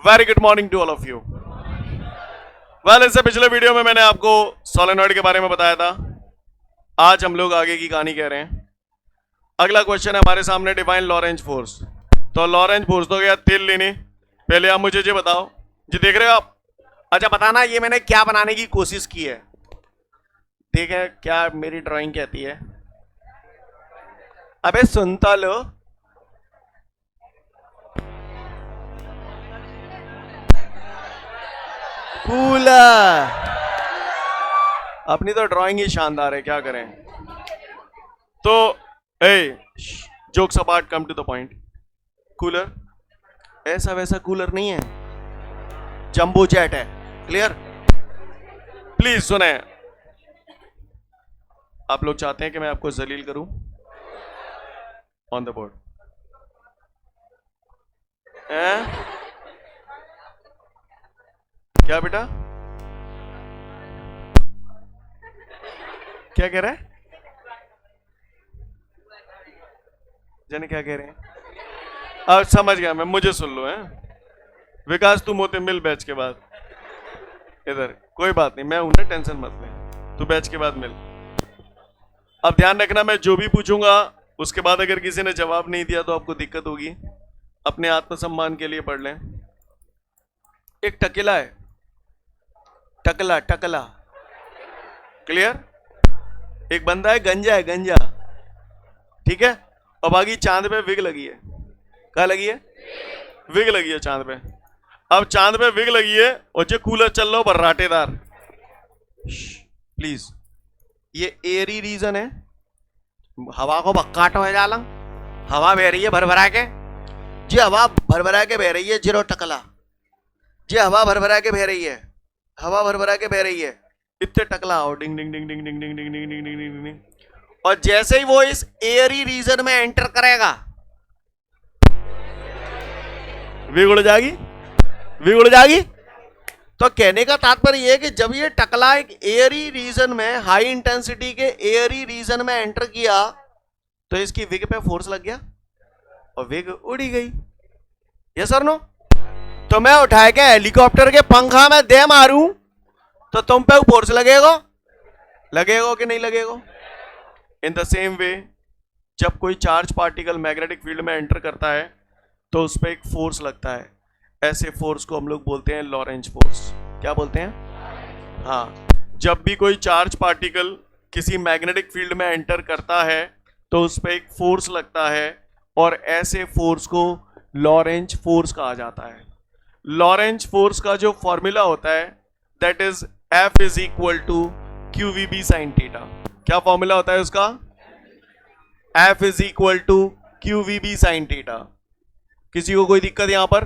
Very good morning to all of you. Well, इससे पिछले video में मैंने आपको सोलेनॉइड के बारे में बताया था। आज हम लोग आगे की कहानी कह रहे हैं। अगला क्वेश्चन है हमारे सामने, डिफाइन लॉरेंज फोर्स। तो लॉरेंज फोर्स तो गया तिल लेने। पहले आप मुझे ये बताओ, जी देख रहे हो आप? अच्छा बताना ये मैंने क्या बनाने की कोशिश की है। ठीक है, क्या मेरी ड्राइंग कहती है? अबे सुनता लो। कूलर। अपनी तो ड्राइंग ही शानदार है, क्या करें। तो jokes apart, come to the point. Cooler ऐसा वैसा कूलर नहीं है, जंबो जेट है। क्लियर? प्लीज सुने। आप लोग चाहते हैं कि मैं आपको जलील करूं? On the board. क्या बेटा? क्या कह रहा है? जाने क्या कह रहे हैं? अब समझ गया मैं, मुझे सुन लो। है विकास, तुम होते मिल बैच के बाद इधर। कोई बात नहीं, मैं हूं ना, टेंशन मत ले। तू बैच के बाद मिल। अब ध्यान रखना, मैं जो भी पूछूंगा उसके बाद अगर किसी ने जवाब नहीं दिया तो आपको दिक्कत होगी। अपने आत्मसम्मान के लिए पढ़ लें। एक टकेला है, टकला टकला। क्लियर? एक बंदा है, गंजा है, गंजा। ठीक है? और बाकी चांद पे विग लगी है। कहाँ लगी है? विग लगी है चांद पे। अब चांद पे विग लगी है और जो कूलर चल रहा हो बर्राटेदार। प्लीज, ये एयरी रीजन है। हवा को बक्काट हो जाला, हवा बह रही है भर भरा के। जी हवा भर भरा के बह रही है, जीरो टकला। जी हवा भर भरा के बह रही है, हवा भर भरा के बह रही है। इतने टकला हो, डिंग डिंग डिंग डिंग डिंग डिंग डिंग डिंग डिंग डिंग डिंग डिंग। और जैसे ही वो इस एयरी रीजन में एंटर करेगा, विगुड़ जाएगी, विगुड़ जाएगी। तो कहने का तात्पर्य यह है कि जब ये टकला एक एयरी रीजन में, हाई इंटेंसिटी के एयरी रीजन में एंटर किया, तो इसकी विग पे फोर्स लग गया और विग उड़ी गई। यस और नो? तो मैं उठा के हेलीकॉप्टर के पंखा में दे मारूं तो तुम पे फोर्स लगेगा? लगेगा कि नहीं लगेगा? इन द सेम वे, जब कोई चार्ज पार्टिकल मैग्नेटिक फील्ड में एंटर करता है तो उस पर एक फोर्स लगता है। ऐसे फोर्स को हम लोग बोलते हैं लॉरेंज फोर्स। क्या बोलते हैं? हाँ, जब भी कोई चार्ज पार्टिकल किसी मैग्नेटिक फील्ड में एंटर करता है तो उस पर एक फोर्स लगता है और ऐसे फोर्स को लॉरेंज फोर्स कहा जाता है। लॉरेंज फोर्स का जो फॉर्मूला होता है that is F is equal to QVB sin theta. क्या फॉर्मूला होता है उसका? F is equal to QVB sin theta. किसी को कोई दिक्कत यहां पर?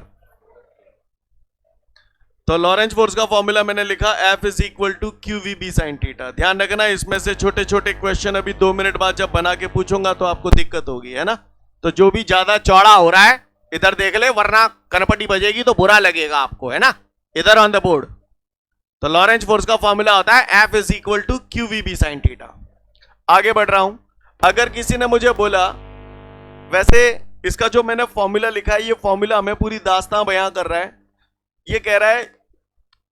तो लॉरेंज फोर्स का फॉर्मूला मैंने लिखा, F is equal to QVB sin theta. ध्यान रखना, इसमें से छोटे छोटे क्वेश्चन अभी 2 मिनट बाद जब बना के पूछूंगा तो आपको दिक्कत होगी, है ना? तो जो भी ज्यादा चौड़ा हो रहा है इधर देख ले, वरना कनपटी बजेगी तो बुरा लगेगा आपको, है ना? इधर ऑन द बोर्ड। तो लॉरेंज फोर्स का फॉर्मूला होता है F is equal to QVB sin theta. आगे बढ़ रहा हूं। अगर किसी ने मुझे बोला, वैसे इसका जो मैंने फॉर्मूला लिखा है, ये फॉर्मूला हमें पूरी दास्तां बयां कर रहा है। ये कह रहा है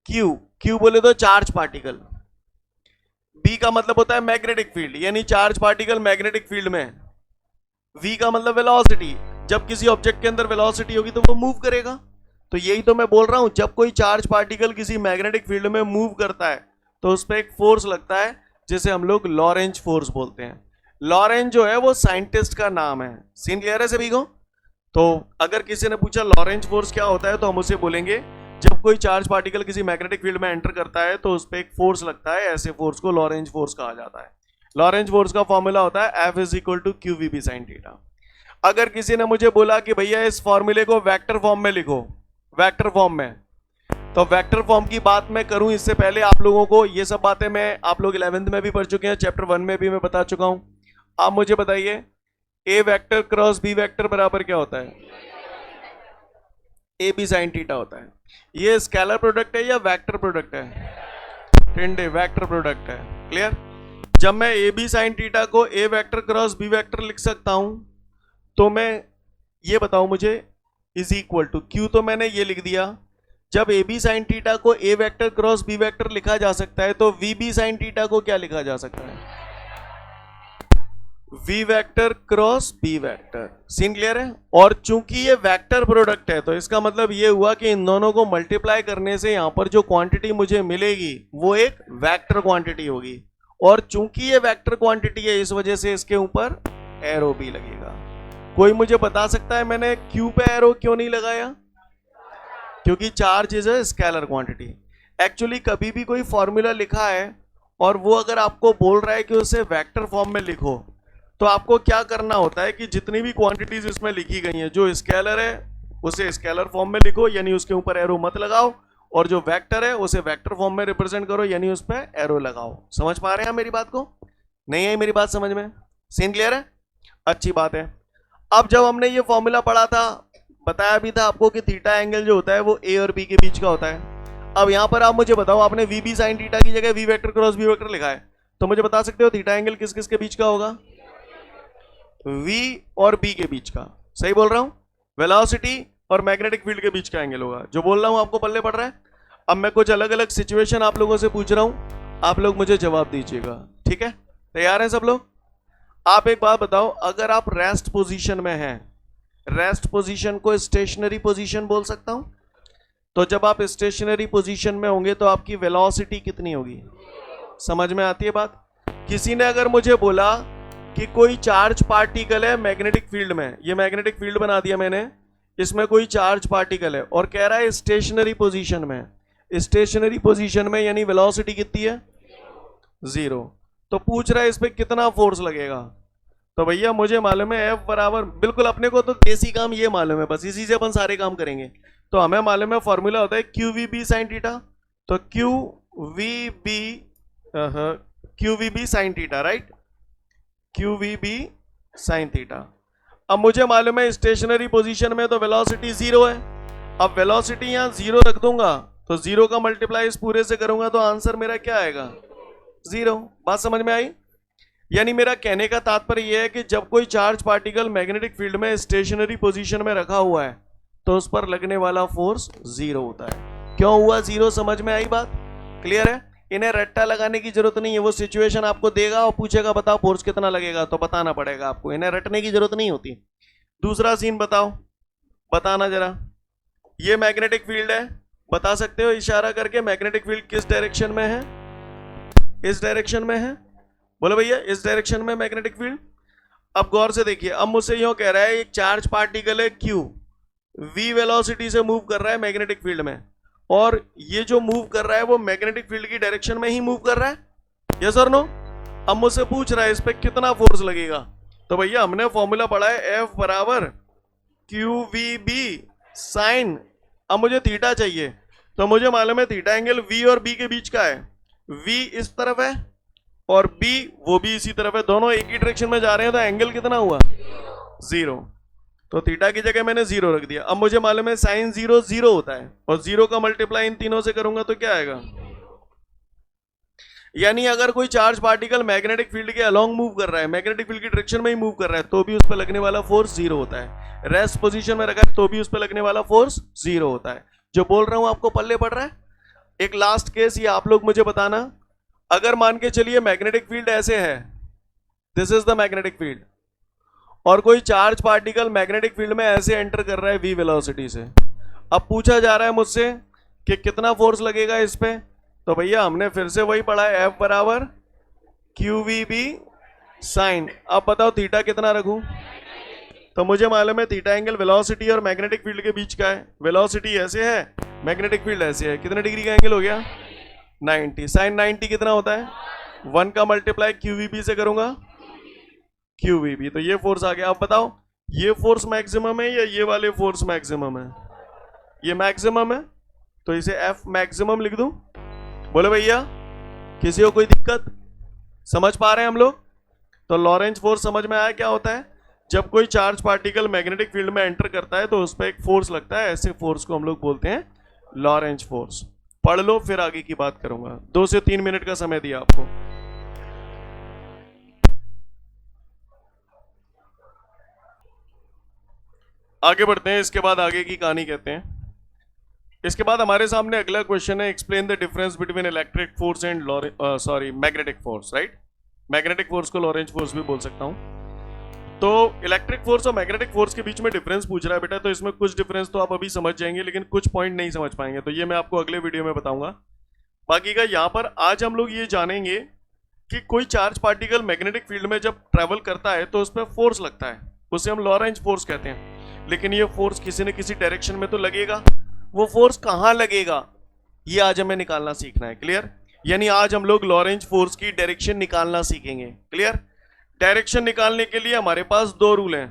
Q बोले तो चार्ज पार्टिकल, B का मतलब होता है मैग्नेटिक फील्ड, यानी चार्ज पार्टिकल मैग्नेटिक फील्ड में, V का मतलब वेलोसिटी। जब किसी ऑब्जेक्ट के अंदर वेलोसिटी होगी तो वो मूव करेगा। तो यही तो मैं बोल रहा हूं, जब कोई चार्ज पार्टिकल किसी मैग्नेटिक फील्ड में मूव करता है तो उस पर एक फोर्स लगता है जिसे हम लोग लॉरेंज फोर्स बोलते हैं। लॉरेंज जो है वो साइंटिस्ट का नाम है। सीन क्लियर है सभी को? तो अगर किसी ने पूछा लॉरेंज फोर्स क्या होता है तो हम उसे बोलेंगे, जब कोई चार्ज पार्टिकल किसी मैग्नेटिक फील्ड में एंटर करता है तो उस पर एक फोर्स लगता है। ऐसे फोर्स को लॉरेंज फोर्स कहा जाता है। लॉरेंज फोर्स का फॉर्मूला होता है F is equal to QVB sin theta. अगर किसी ने मुझे बोला कि भैया इस फॉर्मूले को वेक्टर फॉर्म में लिखो, वेक्टर फॉर्म में, तो वेक्टर फॉर्म की बात मैं करूं इससे पहले आप लोगों को ये सब बातें मैं आप लोग 11th में भी पढ़ चुके हैं, चैप्टर 1 में भी मैं बता चुका हूं। आप मुझे बताइए, A vector cross B vector बराबर क्या होता है? AB sin थीटा होता है। ये स्केलर प्रोडक्ट है या वेक्टर प्रोडक्ट है? ठंडे वेक्टर प्रोडक्ट है। क्लियर? जब मैं AB sin थीटा को A vector cross B vector लिख सकता हूं, तो मैं ये बताऊं मुझे, इज इक्वल टू Q तो मैंने ये लिख दिया, जब ए बी साइन थीटा को ए वेक्टर क्रॉस बी वेक्टर लिखा जा सकता है तो वी बी साइन थीटा को क्या लिखा जा सकता है? V vector cross B vector. Scene clear है? और चूंकि ये वेक्टर प्रोडक्ट है तो इसका मतलब ये हुआ कि इन दोनों को मल्टीप्लाई करने से यहां पर जो क्वांटिटी मुझे मिलेगी वो एक वेक्टर क्वांटिटी होगी, और चूंकि ये वेक्टर क्वांटिटी है इस वजह से इसके ऊपर एरो भी लगेगा। कोई मुझे बता सकता है मैंने क्यू पे एरो क्यों नहीं लगाया? क्योंकि charge is a scalar quantity. Actually कभी भी कोई फॉर्मूला लिखा है और वो अगर आपको बोल रहा है कि उसे वेक्टर फॉर्म में लिखो, तो आपको क्या करना होता है कि जितनी भी क्वांटिटीज इसमें लिखी गई हैं, जो स्केलर है उसे स्केलर फॉर्म में लिखो, यानी उसके ऊपर एरो मत लगाओ, और जो वेक्टर है उसे वेक्टर फॉर्म में रिप्रेजेंट करो, यानी उस पर एरो लगाओ। समझ पा रहे हैं मेरी बात को? नहीं आई मेरी बात समझ में? सीन क्लियर है? अच्छी बात है। अब जब हमने ये फॉर्मूला पढ़ा था, बताया भी था आपको कि थीटा एंगल जो होता है वो ए और बी के बीच का होता है। अब यहां पर आप मुझे बताओ, आपने वी बी साइन थीटा की जगह V vector cross B vector लिखा है, तो मुझे बता सकते हो थीटा एंगल किस किस के बीच का होगा? वी और बी के बीच का। सही बोल रहा हूं? वेलोसिटी और मैग्नेटिक फील्ड के बीच का एंगल होगा। जो बोल रहा हूं आपको पल्ले पड़ रहा है? अब मैं कुछ अलग अलग सिचुएशन आप लोगों से पूछ रहा हूं, आप लोग मुझे जवाब दीजिएगा, ठीक है? तैयार है सब लोग? आप एक बात बताओ, अगर आप रेस्ट पोजीशन में हैं, रेस्ट पोजीशन को स्टेशनरी पोजीशन बोल सकता हूं, तो जब आप स्टेशनरी पोजीशन में होंगे तो आपकी वेलोसिटी कितनी होगी? समझ में आती है बात? किसी ने अगर मुझे बोला कि कोई चार्ज पार्टिकल है मैग्नेटिक फील्ड में, ये मैग्नेटिक फील्ड बना दिया मैंने, इसमें कोई चार्ज पार्टिकल है और कह रहा है स्टेशनरी पोजीशन में, स्टेशनरी पोजीशन में यानी वेलोसिटी कितनी है? 0। तो पूछ रहा है इस पे कितना फोर्स लगेगा? तो भैया मुझे मालूम है F बराबर, बिल्कुल अपने को तो देसी काम ये मालूम है, बस इसी से अपन सारे काम करेंगे। तो हमें मालूम है फॉर्मूला होता है Q V B sine theta, तो Q V B sine theta, right? Q V B sine theta. अब मुझे मालूम है स्टेशनरी पोजीशन में तो वेलोसिटी 0 है। अब वेलोसिटी यहां 0 रख दूंगा तो 0 का मल्टीप्लाई इस पूरे से करूंगा तो आंसर मेरा क्या आएगा? 0। बात समझ में आई? यानी मेरा कहने का तात्पर्य यह है कि जब कोई चार्ज पार्टिकल मैग्नेटिक फील्ड में स्टेशनरी पोजीशन में रखा हुआ है तो उस पर लगने वाला फोर्स 0 होता है। क्यों हुआ 0? समझ में आई बात? क्लियर है? इन्हें रट्टा लगाने की जरूरत नहीं है, वो सिचुएशन आपको देगा और पूछेगा बताओ फोर्स कितना लगेगा, तो बताना पड़ेगा आपको, इन्हें रटने की जरूरत नहीं होती। दूसरा सीन बताओ, बताना जरा। ये मैग्नेटिक फील्ड है, बता सकते हो इशारा करके मैग्नेटिक फील्ड किस डायरेक्शन में है? इस डायरेक्शन में है। बोलो भैया इस डायरेक्शन में मैग्नेटिक फील्ड। अब गौर से देखिए, अब मुझसे यूं कह रहा है एक चार्ज पार्टिकल है Q, v वेलोसिटी से मूव कर रहा है मैग्नेटिक फील्ड में, और ये जो मूव कर रहा है वो मैग्नेटिक फील्ड की डायरेक्शन में ही मूव कर रहा है, यस और नो? अब मुझसे पूछ रहा है इस पे कितना फोर्स लगेगा, तो भैया हमने फॉर्मूला पढ़ा है F बराबर क्यू वी बी साइन, अब मुझे थीटा चाहिए, तो मुझे मालूम है थीटा एंगल V और B के बीच का है। V इस तरफ है और B वो भी इसी तरफ है, दोनों एक ही डायरेक्शन में जा रहे हैं, तो एंगल कितना हुआ? 0। तो थीटा की जगह मैंने 0 रख दिया। अब मुझे मालूम है साइन 0 0 होता है, और 0 का मल्टीप्लाई इन तीनों से करूंगा तो क्या आएगा? यानी अगर कोई चार्ज पार्टिकल मैग्नेटिक फील्ड के अलोंग मूव कर रहा है, मैग्नेटिक फील्ड की डायरेक्शन में ही मूव कर रहा है, तो भी उस पर लगने वाला फोर्स 0 होता है। रेस्ट पोजीशन में रखा है तो भी उस पर लगने वाला फोर्स 0 होता है। जो बोल रहा हूं आपको पल्ले पड़ रहा है? एक लास्ट केस, ये आप लोग मुझे बताना, अगर मान के चलिए मैग्नेटिक फील्ड ऐसे है, this is the magnetic field, और कोई चार्ज पार्टिकल मैग्नेटिक फील्ड में ऐसे एंटर कर रहा है v वेलोसिटी से। अब पूछा जा रहा है मुझसे कि कितना फोर्स लगेगा इस पे, तो भैया हमने फिर से वही पढ़ा है F बराबर क्यू वी बी साइन। अब बताओ थीटा कितना रखूं? तो मुझे मालूम है थीटा एंगल वेलोसिटी और मैग्नेटिक फील्ड के बीच का है। वेलोसिटी ऐसे है, मैग्नेटिक फील्ड ऐसे है, कितने डिग्री का एंगल हो गया? 90। साइन 90 कितना होता है? 1 का मल्टीप्लाई क्यू वी बी से करूंगा, क्यू वी बी, तो ये फोर्स आ गया। अब बताओ ये फोर्स मैक्सिमम है या ये वाले फोर्स मैक्सिमम है? ये मैक्सिमम है, तो इसे F मैक्सिमम लिख दूं। बोले भैया किसी को कोई दिक्कत? समझ पा रहे हैं हम लोग? तो लॉरेंज फोर्स समझ में आया क्या होता है? जब कोई चार्ज पार्टिकल मैग्नेटिक फील्ड में एंटर करता है तो उस पर एक फोर्स लगता है, ऐसे फोर्स को हम लोग बोलते हैं लॉरेंज फोर्स। पढ़ लो फिर आगे की बात करूंगा। 2 से 3 मिनट का समय दिया आपको। आगे बढ़ते हैं, इसके बाद आगे की कहानी कहते हैं। इसके बाद हमारे सामने अगला क्वेश्चन है, explain the difference between electric force and magnetic force, right. Magnetic force को लॉरेंज फोर्स भी बोल सकता हूं। तो इलेक्ट्रिक फोर्स और मैग्नेटिक फोर्स के बीच में डिफरेंस पूछ रहा है बेटा, तो इसमें कुछ डिफरेंस तो आप अभी समझ जाएंगे, लेकिन कुछ पॉइंट नहीं समझ पाएंगे, तो ये मैं आपको अगले वीडियो में बताऊंगा। बाकी का यहाँ पर आज हम लोग ये जानेंगे कि कोई चार्ज पार्टिकल मैग्नेटिक फील्ड में जब ट्रेवल करता है तो उसमें फोर्स लगता है, उसे हम लॉरेंज फोर्स कहते हैं। लेकिन ये फोर्स किसी न किसी डायरेक्शन में तो लगेगा, वो फोर्स कहाँ लगेगा ये आज हमें निकालना सीखना है। क्लियर? यानी आज हम लोग लॉरेंज फोर्स की डायरेक्शन निकालना सीखेंगे। क्लियर? डायरेक्शन निकालने के लिए हमारे पास दो रूल हैं,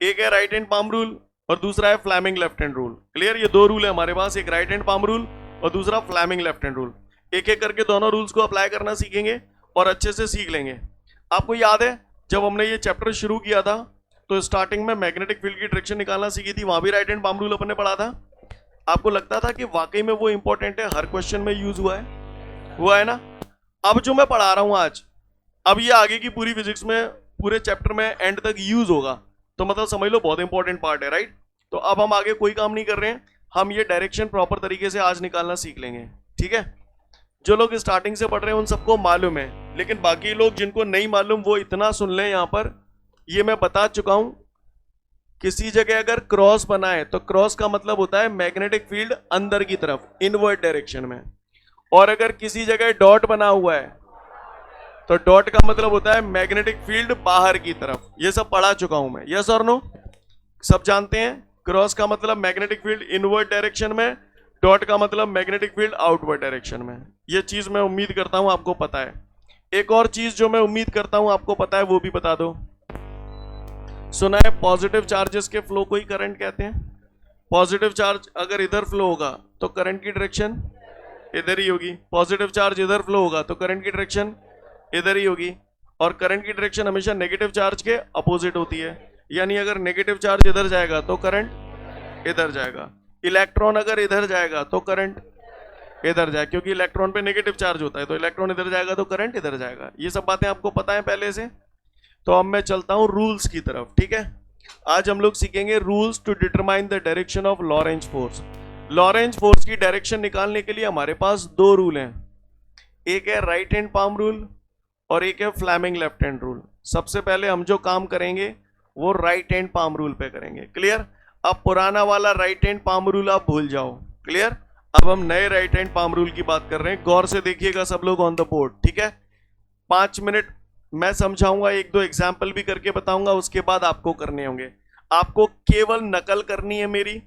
एक है राइट हैंड पाम रूल और दूसरा है Fleming left hand rule. Clear? ये दो रूल है हमारे पास, एक राइट हैंड पाम रूल और दूसरा फ्लेमिंग लेफ्ट हैंड रूल। एक एक करके दोनों रूल्स को अप्लाई करना सीखेंगे और अच्छे से सीख लेंगे। आपको याद है जब हमने ये चैप्टर शुरू किया था तो स्टार्टिंग में मैग्नेटिक फील्ड की डायरेक्शन निकालना सीखी थी, वहां भी राइट हैंड पाम रूल अपन ने पढ़ा था। आपको लगता था कि वाकई में वो इंपॉर्टेंट है, हर क्वेश्चन में यूज हुआ है ना। अब जो मैं पढ़ा रहा हूं आज, अब ये आगे की पूरी फिजिक्स में पूरे चैप्टर में एंड तक यूज होगा, तो मतलब समझ लो बहुत इंपॉर्टेंट पार्ट है, राइट। तो अब हम आगे कोई काम नहीं कर रहे हैं, हम ये डायरेक्शन प्रॉपर तरीके से आज निकालना सीख लेंगे। ठीक है? जो लोग स्टार्टिंग से पढ़ रहे हैं उन सबको मालूम है, लेकिन बाकी लोग जिनको नहीं मालूम वो इतना सुन लें। यहां पर ये मैं बता चुका हूं, किसी जगह अगर क्रॉस बना है तो क्रॉस का मतलब होता है मैग्नेटिक फील्ड अंदर की तरफ, इनवर्ट डायरेक्शन में। और अगर किसी जगह डॉट बना हुआ है तो डॉट का मतलब होता है मैग्नेटिक फील्ड बाहर की तरफ। ये सब पढ़ा चुका हूं मैं, यस और नो? सब जानते हैं। क्रॉस का मतलब मैग्नेटिक फील्ड इनवर्ट डायरेक्शन में, डॉट का मतलब मैग्नेटिक फील्ड आउटवर्ड डायरेक्शन में। ये चीज मैं उम्मीद करता हूं आपको पता है। एक और चीज जो मैं उम्मीद करता हूं आपको पता है वो भी बता दो। सुना है पॉजिटिव चार्जेस के फ्लो को ही करंट कहते हैं। पॉजिटिव चार्ज अगर इधर फ्लो होगा तो करंट की डायरेक्शन इधर ही होगी, पॉजिटिव चार्ज इधर फ्लो होगा तो करंट की डायरेक्शन इधर ही होगी। और करंट की डायरेक्शन हमेशा नेगेटिव चार्ज के अपोजिट होती है, यानी अगर नेगेटिव चार्ज इधर जाएगा तो करंट इधर जाएगा, इलेक्ट्रॉन अगर इधर जाएगा तो करंट इधर जाएगा, क्योंकि इलेक्ट्रॉन पे नेगेटिव चार्ज होता है, तो इलेक्ट्रॉन इधर जाएगा तो करंट इधर जाएगा। ये सब बातें आपको पता है पहले से। तो अब मैं चलता हूं रूल्स की तरफ। ठीक है? आज हम लोग सीखेंगे rules to determine the direction of Lorentz force. Lorentz force की डायरेक्शन निकालने के लिए हमारे पास दो रूल हैं, एक है राइट हैंड पाम रूल और एक है फ्लेमिंग लेफ्ट हैंड रूल। सबसे पहले हम जो काम करेंगे वो राइट हैंड पाम रूल पे करेंगे। क्लियर? अब पुराना वाला राइट हैंड पाम रूल आप भूल जाओ। क्लियर? अब हम नए राइट हैंड पाम रूल की बात कर रहे हैं। गौर से देखिएगा सब लोग ऑन द बोर्ड। ठीक है? 5 मिनट मैं समझाऊंगा, एक दो एग्जाम्पल भी करके बताऊंगा, उसके बाद आपको करने होंगे। आपको केवल नकल करनी है मेरी,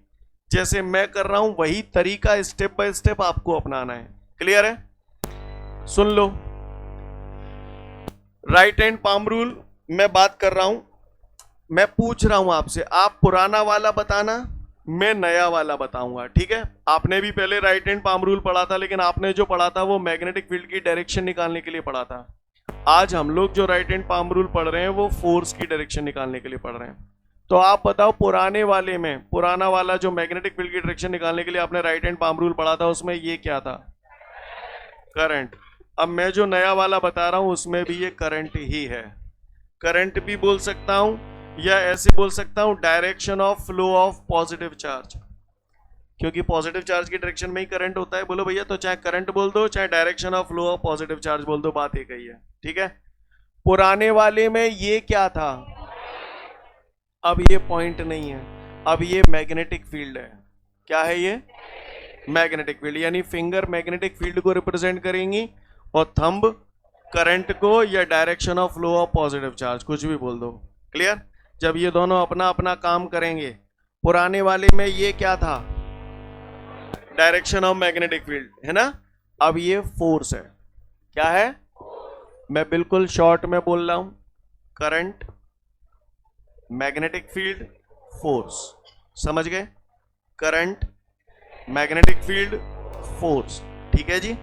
जैसे मैं कर रहा हूं वही तरीका स्टेप बाय स्टेप आपको अपनाना है। क्लियर है? सुन लो, राइट हैंड पाम रूल मैं बात कर रहा हूं, मैं पूछ रहा हूं आपसे, आप पुराना वाला बताना, मैं नया वाला बताऊंगा। ठीक है? आपने भी पहले राइट हैंड पाम रूल पढ़ा था, लेकिन आपने जो पढ़ा था वो मैग्नेटिक फील्ड की डायरेक्शन निकालने के लिए पढ़ा था। आज हम लोग जो राइट हैंड पाम रूल पढ़ रहे हैं वो फोर्स की डायरेक्शन निकालने के लिए पढ़ रहे हैं। तो आप बताओ, पुराने वाले में, पुराना वाला जो मैग्नेटिक फील्ड की डायरेक्शन निकालने के लिए आपने राइट हैंड पाम रूल पढ़ा था, उसमें ये क्या था? करंट। अब मैं जो नया वाला बता रहा हूं उसमें भी ये करंट ही है। करंट भी बोल सकता हूं या ऐसे बोल सकता हूं direction of flow of positive charge, क्योंकि पॉजिटिव चार्ज की डायरेक्शन में ही करंट होता है। बोलो भैया, तो चाहे करंट बोल दो चाहे direction of flow of positive charge बोल दो, बात एक ही है। ठीक है? पुराने वाले में ये क्या था? अब ये पॉइंट नहीं है, अब ये मैग्नेटिक फील्ड है। क्या है ये? Magnetic field. यानी फिंगर मैग्नेटिक फील्ड को रिप्रेजेंट करेंगी और थंब करंट को या direction of flow of positive charge, कुछ भी बोल दो। क्लियर? जब ये दोनों अपना अपना काम करेंगे, पुराने वाले में ये क्या था? डायरेक्शन ऑफ मैग्नेटिक फील्ड, है ना? अब ये फोर्स है। क्या है? मैं बिल्कुल शॉर्ट में बोल रहा हूं, करंट, मैग्नेटिक फील्ड, फोर्स। समझ गए? Current, magnetic field, force. ठीक है जी?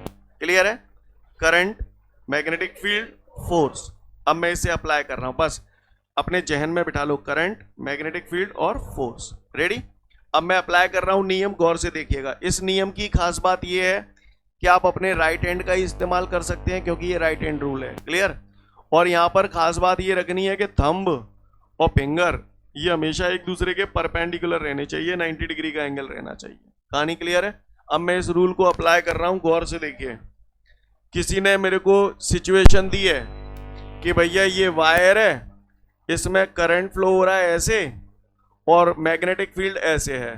क्लियर है? Current, magnetic field, force. अब मैं इसे अप्लाई कर रहा हूं, बस अपने जहन में बिठा लो, करंट, मैग्नेटिक फील्ड और फोर्स। रेडी? अब मैं अप्लाई कर रहा हूं नियम, गौर से देखिएगा। इस नियम की खास बात यह है कि आप अपने राइट हैंड का ही इस्तेमाल कर सकते हैं, क्योंकि ये राइट हैंड रूल है। क्लियर? और यहां पर खास बात ये रखनी है कि थंब और फिंगर ये हमेशा एक दूसरे के परपेंडिकुलर रहने चाहिए, 90 डिग्री का एंगल रहना चाहिए। कहानी क्लियर है? अब मैं इस रूल को अप्लाई कर रहा हूं, गौर से देखिए। किसी ने मेरे को सिचुएशन दी है कि भैया ये वायर है, इसमें करंट फ्लो हो रहा है ऐसे और मैग्नेटिक फील्ड ऐसे है,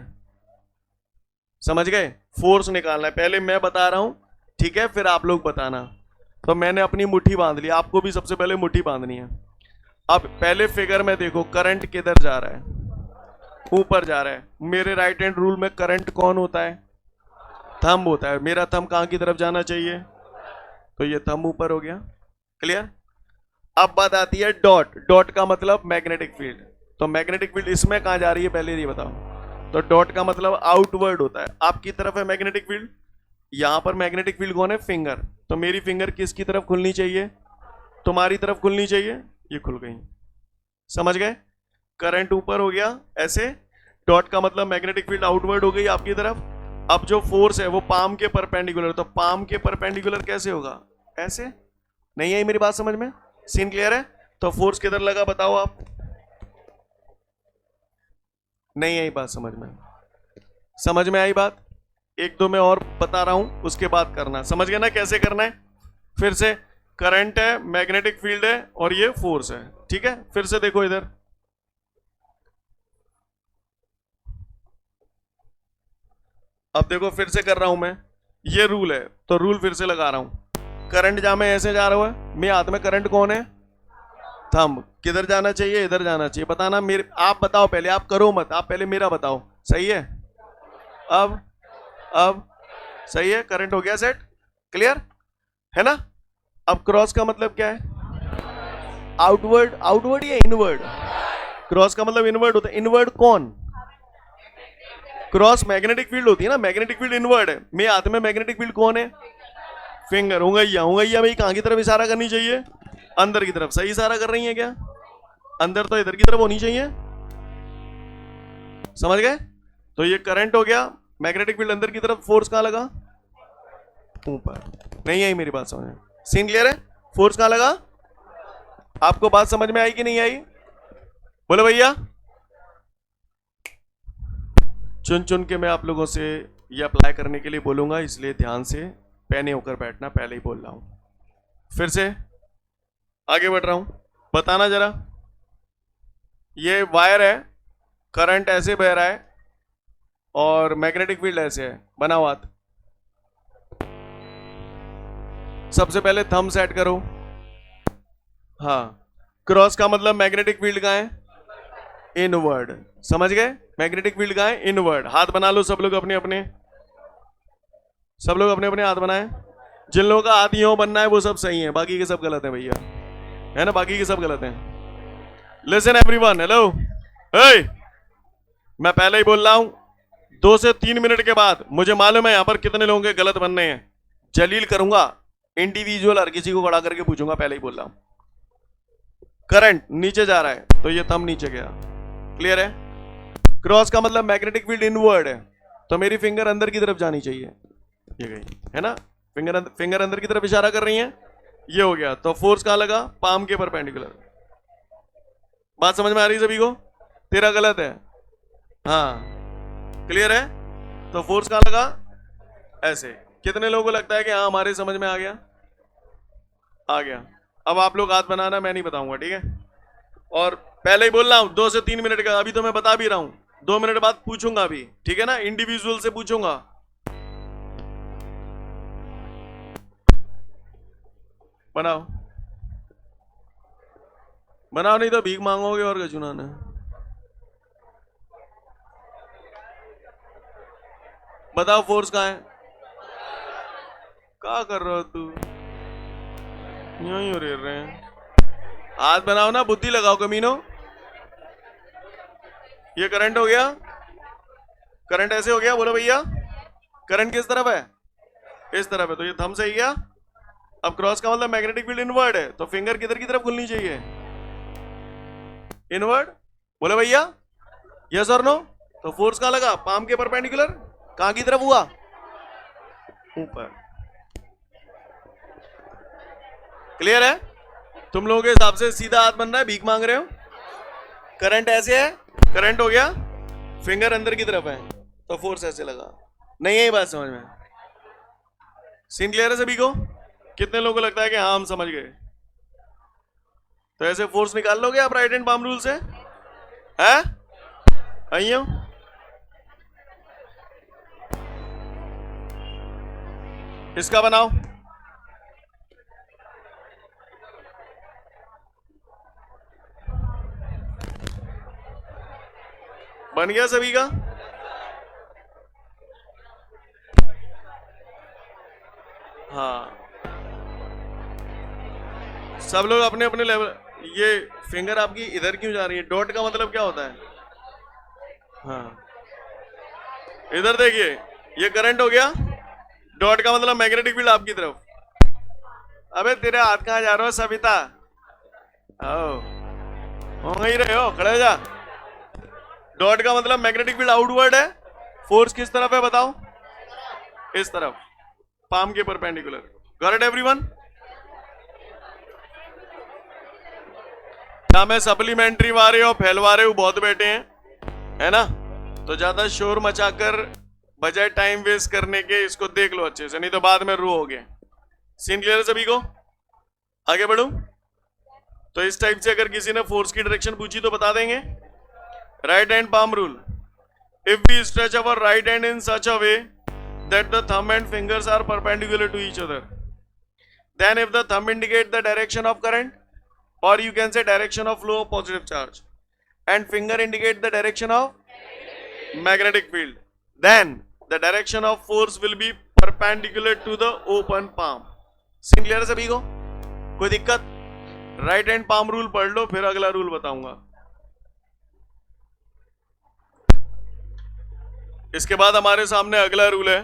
समझ गए? फोर्स निकालना है, पहले मैं बता रहा हूं, ठीक है, फिर आप लोग बताना। तो मैंने अपनी मुट्ठी बांध ली, आपको भी सबसे पहले मुट्ठी बांधनी है। अब पहले फिगर में देखो करंट किधर जा रहा है, ऊपर जा रहा है। मेरे राइट हैंड रूल में करंट कौन होता है? थंब होता है। मेरा थंब कहां की तरफ जाना चाहिए? तो ये थंब ऊपर हो गया, क्लियर? अब बात आती है डॉट। डॉट का मतलब मैग्नेटिक फील्ड। तो मैग्नेटिक फील्ड इसमें कहां जा रही है पहले ये बताओ। तो डॉट का मतलब आउटवर्ड होता है, आपकी तरफ है मैग्नेटिक फील्ड। यहां पर मैग्नेटिक फील्ड कौन है? फिंगर। तो मेरी फिंगर किसकी तरफ खुलनी चाहिए? तुम्हारी तरफ खुलनी चाहिए। ये खुल गई, समझ गए? करंट ऊपर हो गया ऐसे, डॉट का मतलब मैग्नेटिक फील्ड आउटवर्ड हो गई आपकी तरफ। अब जो फोर्स है वो पाम के परपेंडिकुलर, तो पाम के परपेंडिकुलर कैसे होगा? ऐसे। नहीं आई मेरी बात समझ में? सीन क्लियर है? तो फोर्स किधर लगा बताओ आप? नहीं आई बात समझ में? समझ में आई बात? एक दो मैं और बता रहा हूं, उसके बाद करना। समझ गए ना कैसे करना है? फिर से, करंट है, मैग्नेटिक फील्ड है और ये फोर्स है, ठीक है? फिर से देखो इधर, अब देखो फिर से कर रहा हूं मैं। ये रूल है तो रूल फिर से लगा रहा हूं। करंट जहां में ऐसे जा रहा है, मेरे हाथ में करंट कौन है? थंब। किधर जाना चाहिए? इधर जाना चाहिए। बताना मेरे, आप बताओ पहले, आप करो मत, आप पहले मेरा बताओ। सही है? अब सही है, करंट हो गया सेट, क्लियर है ना? अब क्रॉस का मतलब क्या है? आउटवर्ड। आउटवर्ड या इनवर्ड? क्रॉस का मतलब इनवर्ड होता है। इनवर्ड कौन? क्रॉस मैग्नेटिक फील्ड होती है ना, मैग्नेटिक फील्ड इनवर्ड है। मेरे हाथ में मैग्नेटिक फील्ड कौन है? फिंगर। उंगलियां। उंगलियां भाई कहां की तरफ इशारा करनी चाहिए? अंदर की तरफ। सही इशारा कर रही है क्या? अंदर तो इधर की तरफ होनी चाहिए, समझ गए? तो ये करंट हो गया, मैग्नेटिक फील्ड अंदर की तरफ, फोर्स कहां लगा? ऊपर। नहीं आई मेरी बात समझ में? सीन क्लियर है? फोर्स कहां लगा? आपको बात समझ में आई कि नहीं आई? बोलो भैया। चुन चुन के मैं आप लोगों से ये अप्लाई करने के लिए बोलूंगा, इसलिए ध्यान से पैने होकर बैठना, पहले ही बोल रहा हूं। फिर से आगे बढ़ रहा हूं, बताना जरा। ये वायर है, करंट ऐसे बह रहा है और मैग्नेटिक फील्ड ऐसे है, बना हुआ। सबसे पहले थंब सेट करो। हाँ, क्रॉस का मतलब मैग्नेटिक फील्ड कहां है? इनवर्ड। समझ गए? मैग्नेटिक फील्ड कहां है? इनवर्ड। हाथ बना लो सब लोग अपने अपने, सब लोग अपने अपने हाथ बनाए। जिन लोगों का हाथ यूं बनना है वो सब सही है, बाकी के सब गलत है भैया, है ना? बाकी के सब गलत हैं। Listen everyone, hello. मैं पहले ही बोल रहा हूं, 2 से 3 मिनट के बाद मुझे मालूम है यहां पर कितने लोगों के गलत बनने हैं, जलील करूंगा, इंडिविजुअल हर किसी को खड़ा करके पूछूंगा। पहले ही बोल रहा हूं, करंट नीचे जा रहा है तो ये थंब नीचे गया, क्लियर है? क्रॉस का मतलब मैग्नेटिक फील्ड इनवर्ड है, तो मेरी फिंगर अंदर की तरफ जानी चाहिए, ये गई, है ना? फिंगर अंदर की तरफ इशारा कर रही है, ये हो गया। तो फोर्स कहां लगा? पाम के परपेंडिकुलर। बात समझ में आ रही सभी को? तेरा गलत है, हाँ, क्लियर है? तो फोर्स कहां लगा? ऐसे। कितने लोगों को लगता है कि हाँ हमारे समझ में आ गया? आ गया। अब आप लोग हाथ बनाना, मैं नहीं बताऊंगा, ठीक है? और पहले ही बोल रहा हूं 2 से 3 मिनट का, अभी तो मैं बता भी रहा हूं, 2 मिनट बाद पूछूंगा अभी, ठीक है ना? इंडिविजुअल से पूछूंगा। बनाओ बनाओ, नहीं तो भीख मांगोगे और गजुना ने। बताओ फोर्स कहां है? क्या कर रहे हो तू? यूं ही रेर रहे हैं। हाथ बनाओ ना, बुद्धि लगाओ कमीनो। ये करंट हो गया, करंट ऐसे हो गया, बोलो भैया। करंट किस तरफ है? इस तरफ है, तो ये थंब सही गया। अब क्रॉस का मतलब मैग्नेटिक फील्ड इनवर्ड है, तो फिंगर किधर की तरफ खुलनी चाहिए? इनवर्ड। बोले भैया, यस और नो? तो फोर्स कहां लगा? पाम के परपेंडिकुलर। कहां की तरफ हुआ? ऊपर। क्लियर है? तुम लोगों के हिसाब से सीधा हाथ बन रहा है, भीख मांग रहे हो। करंट ऐसे है, करंट हो गया, फिंगर अंदर की तरफ है, तो फोर्स ऐसे लगा। नहीं यही बात समझ में? सीन क्लियर है सभी को? कितने लोगों को लगता है कि हाँ हम समझ गए? तो ऐसे फोर्स निकाल लोगे आप राइट हैंड पाम रूल से? हैं? आइयो इसका बनाओ। बन गया सभी का? हाँ, सब लोग अपने अपने लेवल। ये फिंगर आपकी इधर क्यों जा रही है? डॉट का मतलब क्या होता है? हाँ, इधर देखिए, ये करंट हो गया। डॉट का मतलब मैग्नेटिक फील्ड आपकी तरफ। अबे तेरे हाथ कहाँ जा रहा हो सविता? आओ, वहीं रहे हो, खड़े हो जा। डॉट का मतलब मैग्नेटिक फील्ड आउटवर्ड है। फोर्स किस तरफ है बताओ? इस तरफ, पाम के परपेंडिकुलर। Got it everyone? क्या मैं सप्लीमेंट्री मारे हो फैलवा रहे हो? बहुत बैठे हैं, है ना? तो ज्यादा शोर मचाकर बजाय टाइम वेस्ट करने के इसको देख लो अच्छे से, नहीं तो बाद में रू हो गए। सीन क्लियर है सभी को? आगे बढ़ू? तो इस टाइप से अगर किसी ने फोर्स की डायरेक्शन पूछी तो बता देंगे। Right hand palm rule. If we stretch our right hand in such a way that the thumb and fingers are perpendicular to each other, then if the thumb indicate the direction of current, or you can say direction of flow of positive charge, and finger indicate the direction of magnetic field, then the direction of force will be perpendicular to the open palm. Scene clear है सभी को? कोई दिक्कत? Right hand palm rule पढ़ लो, फिर अगला rule बताऊंगा। इसके बाद हमारे सामने अगला रूल है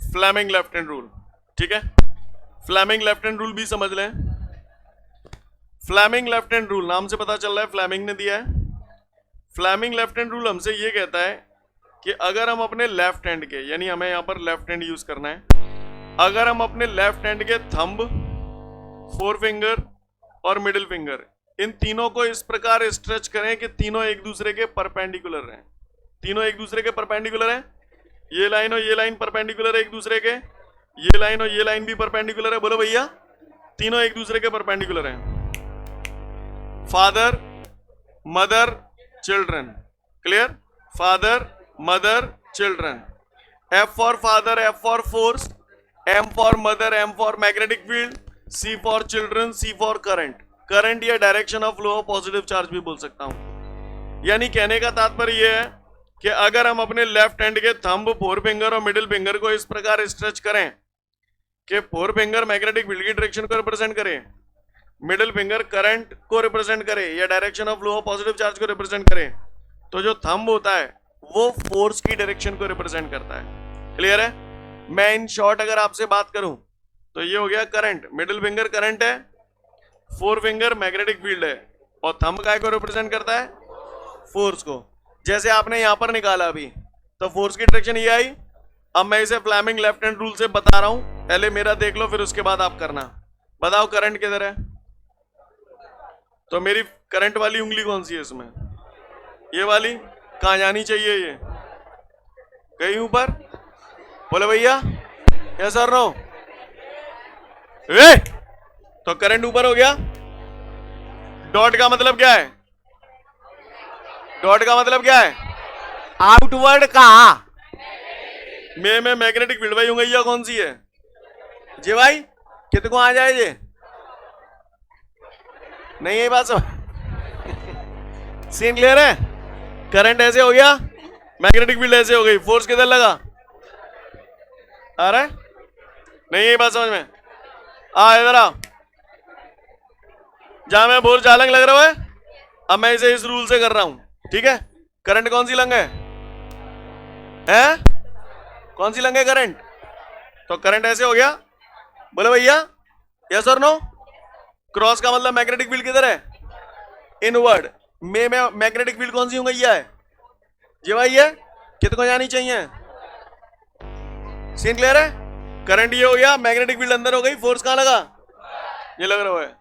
फ्लेमिंग लेफ्ट हैंड रूल। ठीक है, फ्लेमिंग लेफ्ट हैंड रूल भी समझ लें। फ्लेमिंग लेफ्ट हैंड रूल नाम से पता चल रहा है फ्लेमिंग ने दिया है। फ्लेमिंग लेफ्ट हैंड रूल हमसे ये कहता है कि अगर हम अपने लेफ्ट हैंड के, यानी हमें यहां पर लेफ्ट हैंड यूज करना है, अगर हम अपने लेफ्ट हैंड के थंब, फोर फिंगर और मिडिल फिंगर, इन तीनों को इस प्रकार स्ट्रेच करें कि तीनों एक दूसरे के परपेंडिकुलर रहें। तीनों एक दूसरे के परपेंडिकुलर हैं। ये लाइन और ये लाइन परपेंडिकुलर है एक दूसरे के, ये लाइन और ये लाइन भी परपेंडिकुलर है। बोलो भैया, तीनों एक दूसरे के परपेंडिकुलर हैं। Father, mother, children. Clear? Father, mother, children. F for father, F for force, M for mother, M for magnetic field, C for children, C for current. Current या direction of flow of positive charge भी बोल सकता हूं। यानी कहने का तात्पर्य यह है कि अगर हम अपने लेफ्ट हैंड के थंब, फोर फिंगर और मिडिल फिंगर को इस प्रकार स्ट्रेच करें कि फोर फिंगर मैग्नेटिक फील्ड की डायरेक्शन को रिप्रेजेंट करे, मिडिल फिंगर करंट को रिप्रेजेंट करे या direction of flow of positive charge को रिप्रेजेंट करे, तो जो थंब होता है वो फोर्स की डायरेक्शन को रिप्रेजेंट करता है। क्लियर है? मैं इन शॉर्ट अगर आपसे बात करूं तो ये हो गया करंट। मिडिल फिंगर करंट है, फोर फिंगर मैग्नेटिक फील्ड है, और थंब काय को रिप्रेजेंट करता है? फोर्स को। जैसे आपने यहां पर निकाला अभी, तो फोर्स की डायरेक्शन ये आई। अब मैं इसे फ्लेमिंग लेफ्ट हैंड रूल से बता रहा हूं, पहले मेरा देख लो फिर उसके बाद आप करना। बताओ करंट किधर है? तो मेरी करंट वाली उंगली कौन सी है इसमें? ये वाली। कहां जानी चाहिए ये? कहीं ऊपर? बोले भैया, यस और नो? तो करंट ऊपर हो गया। डॉट का मतलब क्या है? डॉट का मतलब क्या है? आउटवर्ड का। मैं मैग्नेटिक फील्ड। भाई उंगलियां कौन सी है जी भाई? कितने को आ जाए ये? नहीं है बात समझ? सीन क्लियर है? करंट ऐसे हो गया, मैग्नेटिक फील्ड ऐसे हो गई, फोर्स किधर लगा? आ रहा है? नहीं है बात समझ में? इधर आ। जहां मैं बोर जालंग लग रहा है, अब मैं इसे इस रूल से कर रहा हूं। ठीक है? करंट कौन सी लंग है? हैं? कौन सी लंग है करंट? तो करंट ऐसे हो गया। बोले भैया, यस और नो? क्रॉस का मतलब मैग्नेटिक फील्ड किधर है? इनवर्ड। में मैग्नेटिक फील्ड कौन सी उंगलियां है जी भाई? ये कितने को जानी चाहिए? सीन क्लियर है? करंट ये हो गया, मैग्नेटिक फील्ड अंदर हो गई, फोर्स कहां लगा? ये लग रहा है।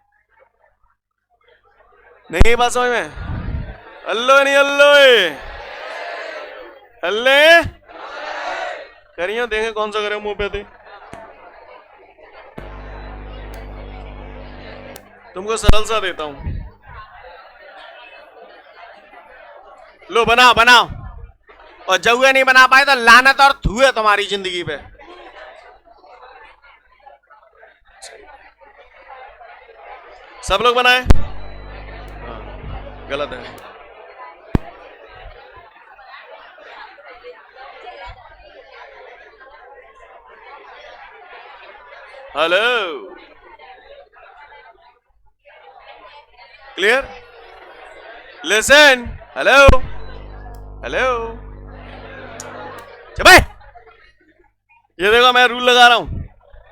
नहीं बात समझ में? अल्लो नहीं अल्लो, अल्ले करिए, देखें कौन सा करे मुंह पे थे। तुमको सरल सा देता हूं, लो बनाओ बनाओ, और जब नहीं बना पाए तो लानत और धुए तुम्हारी जिंदगी पे। सब लोग बनाए? हाँ, गलत है। Hello, clear? Listen, hello hello, चल भाई, ये देखो मैं रूल लगा रहा हूं,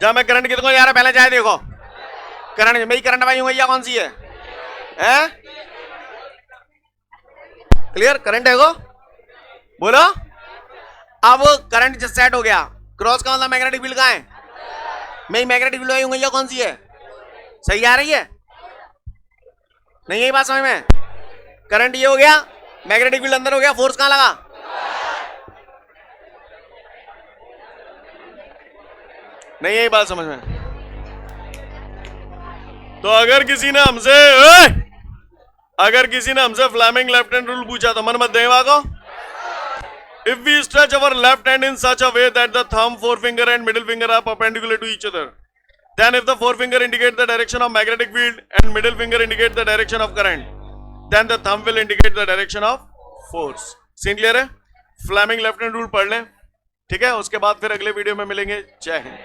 जहां मैं करंट कितने को जा रहा पहले जाए देखो, करंट मैं ही करंट भाई हूं, या कौन सी है? क्लियर? करंट है को बोलो। अब करंट जब सेट हो गया, क्रॉस का मतलब मैग्नेटिक फील्ड कहां है? मैं ही मैग्नेटिक फील्ड हूं, या कौन सी है? सही आ रही है? नहीं यही बात समझ में? करंट ये हो गया, मैग्नेटिक फील्ड अंदर हो गया, फोर्स कहां लगा? नहीं यही बात समझ में? तो अगर किसी ने हमसे फ्लेमिंग लेफ्ट हैंड रूल पूछा तो मन मत देवा को। If we stretch our left hand in such a way that the thumb, forefinger and middle finger are perpendicular to each other, then if the forefinger indicates the direction of magnetic field and middle finger indicates the direction of current, then the thumb will indicate the direction of force. Scene clear है? Fleming left hand rule पढ़ लें, ठीक है? उसके बाद फिर अगले video में मिलेंगे। जय हिंद।